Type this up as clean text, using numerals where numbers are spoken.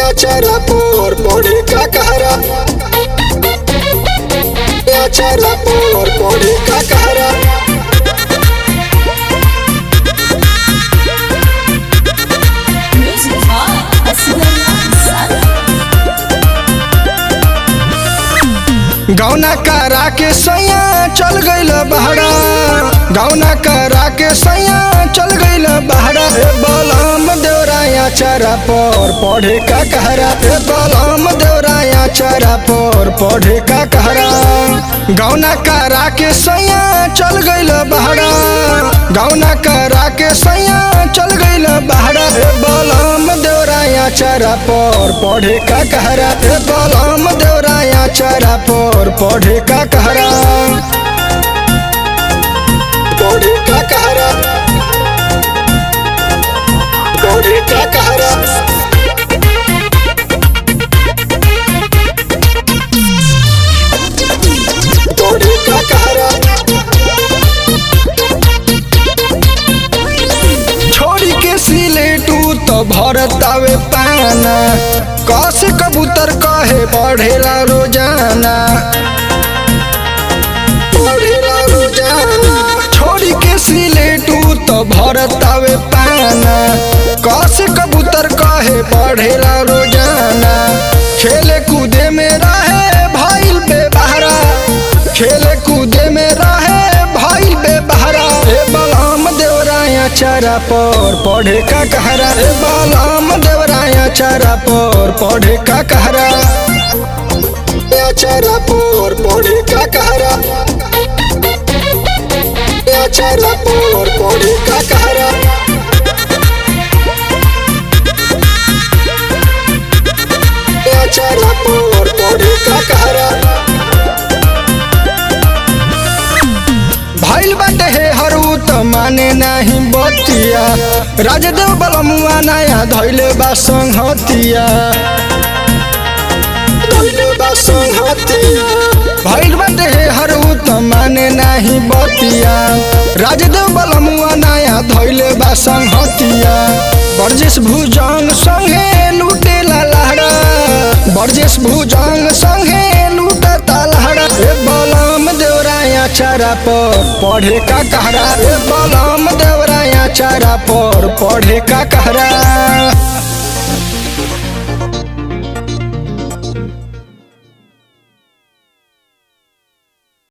Acara por Bodega Kahara. Acara por Bodega Kahara. Music by Aslan Sara. गौना करा के सैया चल गइल बहरा। गौना करा के सैया चल गइल बहरा। बलम देवराया चारा पर पढ़े का कहरा। बलम देवराया चारा पर पढ़े का कहरा। गौना करा के सैया चल गइल बहरा। गौना करा के सैया चल गइल बहरा। बलम देवराया चारा पर पढ़े का कहरा। बलम देवराया चारा पर पढ़े का कहरा। पढ़े का कहरा। पढ़े का कहरा। पढ़े का कहरा। छोड़ी के सिलेटू तो भरतावे पाना। कस कबूतर कहे बढ़ेला रोजाना। बढ़ेला रोजाना। छोड़ी के सिलेटू तो भरतावे पाना। कस कबूतर कहे बढ़ेला रोजाना। खेले कूदे में रहे भइल बेबहरा। खेले कूदे में रहे भइल बेबहरा। बलम देवराया चारा पर पढ़े का कहरा। बलम देवराया चारा पर पढ़े का कहरा। चारा पर पढ़े का कहरा। चारा पर पढ़े का कहरा। चारा पर पढ़े का कहरा। भइल बाटे हे हरू त माने नाही बतिया। राजदेव बलमुआ नया धैले बा संहतिया। धैले बा संहतिया। भइल बाटे हे हरू त माने नाही बतिया। राजदेव बलमुआ नया धैले बा संहतिया। बरजेश भुजंग संगे लुटेला लहरा। बरजेश भुजंग संगे लुटता लहरा। बलम देवराया चारा पर पढ़े का कहरा। बलम देवराया चारा पर पढ़े का कहरा।